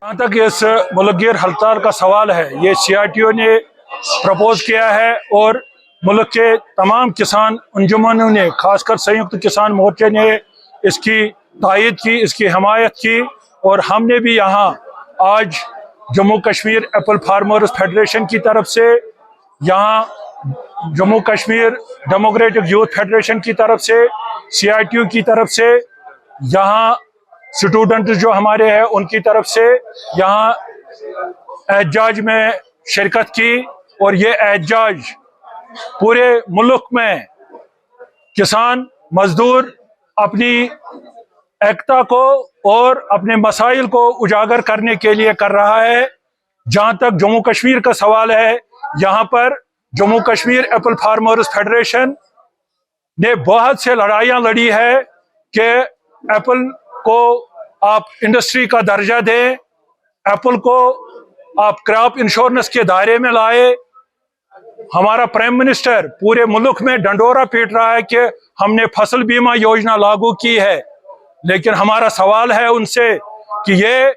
जहाँ तक इस मुल्क हड़ताल का सवाल है, ये CRTO ने प्रपोज किया है और मुल्क के तमाम किसान अंजुमनों ने, खासकर संयुक्त किसान मोर्चे ने इसकी तायद की, इसकी हमायत की। और हमने भी यहाँ आज Jammu Kashmir Apple farmers federation की तरफ से, यहाँ Jammu Kashmir democratic youth federation की तरफ से, CRTO की तरफ से, यहाँ स्टूडेंट जो हमारे हैं उनकी तरफ से यहाँ एहतजाज में शिरकत की। और ये एहतजाज पूरे मुल्क में किसान मजदूर अपनी एकता को और अपने मसाइल को उजागर करने के लिए कर रहा है। जहाँ तक जम्मू कश्मीर का सवाल है, यहाँ पर Jammu Kashmir Apple farmers federation ने बहुत से लड़ाइयाँ लड़ी है कि एप्पल को आप इंडस्ट्री का दर्जा दें, एप्पल को आप क्रॉप इंश्योरेंस के दायरे में लाए। हमारा प्राइम मिनिस्टर पूरे मुल्क में डंडोरा पीट रहा है कि हमने फसल बीमा योजना लागू की है, लेकिन हमारा सवाल है उनसे कि ये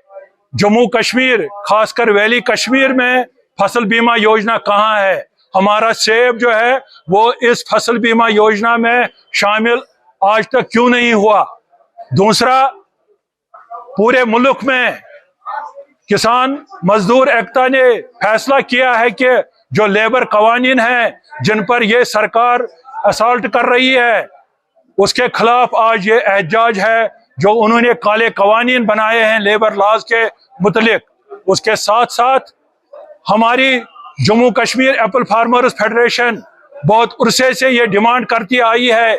जम्मू कश्मीर, खासकर वैली कश्मीर में फसल बीमा योजना कहाँ है? हमारा सेब जो है वो इस फसल बीमा योजना में शामिल आज तक क्यों नहीं हुआ? दूसरा, पूरे मुल्क में किसान मजदूर एकता ने फैसला किया है कि जो लेबर कवानीन हैं जिन पर ये सरकार असॉल्ट कर रही है, उसके खिलाफ आज ये एहतजाज है। जो उन्होंने काले कवानीन बनाए हैं लेबर लॉज के मुतलिक, उसके साथ साथ हमारी Jammu Kashmir Apple farmers federation बहुत उर्से से ये डिमांड करती आई है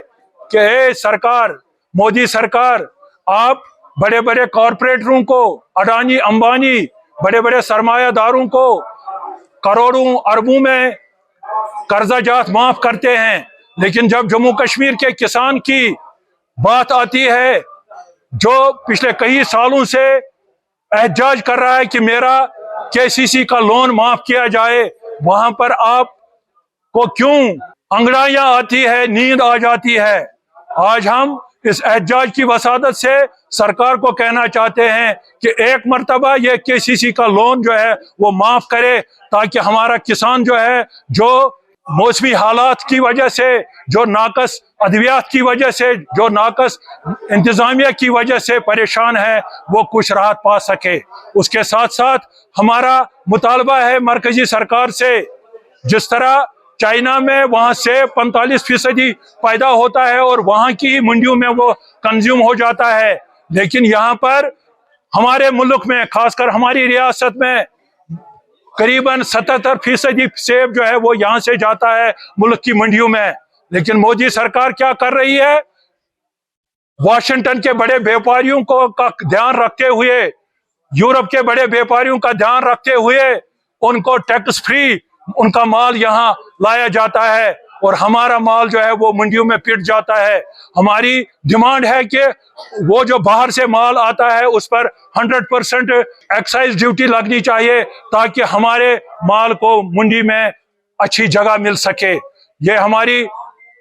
कि ए सरकार, मोदी सरकार, आप बड़े बड़े कॉरपोरेटरों को, अडानी अंबानी, बड़े बड़े सरमायादारों को करोड़ों अरबों में कर्जा जात माफ करते हैं, लेकिन जब जम्मू कश्मीर के किसान की बात आती है जो पिछले कई सालों से एहतजाज कर रहा है कि मेरा KCC का लोन माफ किया जाए, वहां पर आपको क्यों अंगड़ाइयां आती है, नींद आ जाती है? आज हम इस एहतजाज की वसादत से सरकार को कहना चाहते हैं कि एक मर्तबा ये KCC का लोन जो है वो माफ करे, ताकि हमारा किसान जो है, जो मौसमी हालात की वजह से, जो नाकस अद्वियात की वजह से, जो नाकस इंतजामिया की वजह से परेशान है, वो कुछ राहत पा सके। उसके साथ साथ हमारा मुतालबा है मरकजी सरकार से, जिस तरह चाइना में वहां से 45% पैदा होता है और वहां की मंडियों में वो कंज्यूम हो जाता है, लेकिन यहाँ पर हमारे मुल्क में, खासकर हमारी रियासत में, करीबन 77% सेब जो है वो यहाँ से जाता है मुल्क की मंडियों में। लेकिन मोदी सरकार क्या कर रही है? वाशिंगटन के बड़े व्यापारियों को का ध्यान रखते हुए, यूरोप के बड़े व्यापारियों का ध्यान रखते हुए उनको टैक्स फ्री उनका माल यहाँ लाया जाता है और हमारा माल जो है वो मंडियों में पिट जाता है। हमारी डिमांड है कि वो जो बाहर से माल आता है उस पर 100% एक्साइज ड्यूटी लगनी चाहिए, ताकि हमारे माल को मंडी में अच्छी जगह मिल सके। ये हमारी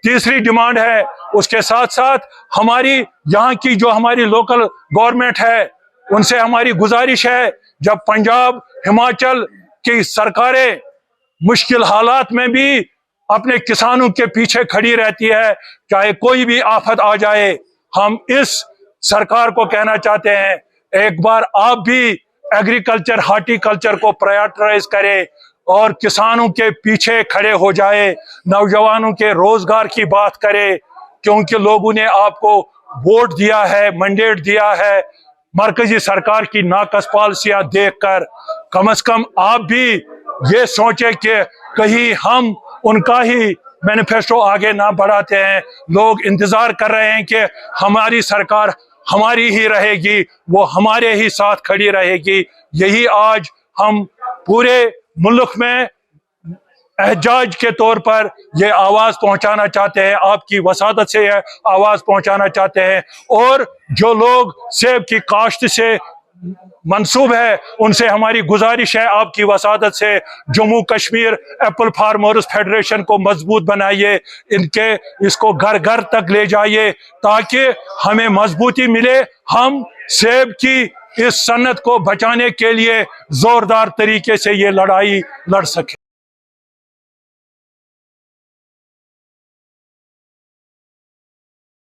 तीसरी डिमांड है। उसके साथ साथ हमारी यहाँ की जो हमारी लोकल गवर्नमेंट है उनसे हमारी गुजारिश है, जब पंजाब, हिमाचल की सरकारें मुश्किल हालात में भी अपने किसानों के पीछे खड़ी रहती है, चाहे कोई भी आफत आ जाए, हम इस सरकार को कहना चाहते हैं, एक बार आप भी एग्रीकल्चर, हार्टिकल्चर को प्रायोरिटाइज करें और किसानों के पीछे खड़े हो जाए, नौजवानों के रोजगार की बात करें, क्योंकि लोगों ने आपको वोट दिया है, मैंडेट दिया है। मरकजी सरकार की नाकस पॉलिसियां देखकर कम से कम आप भी ये सोचे कि कहीं हम उनका ही मैनिफेस्टो आगे ना बढ़ाते हैं। लोग इंतजार कर रहे हैं कि हमारी सरकार हमारी ही रहेगी, वो हमारे ही साथ खड़ी रहेगी। यही आज हम पूरे मुल्क में एहतजाज के तौर पर ये आवाज पहुंचाना चाहते हैं, आपकी वसादत से यह आवाज पहुंचाना चाहते हैं। और जो लोग सेब की काश्त से منصوب ہے ان سے ہماری گزارش ہے آپ کی وسادت سے Jammu Kashmir apple farmers federation کو مضبوط بنائیے، اس کو گھر گھر تک لے جائیے تاکہ ہمیں مضبوطی ملے، ہم سیب کی اس صنعت کو بچانے کے لیے زوردار طریقے سے یہ لڑائی لڑ سکیں۔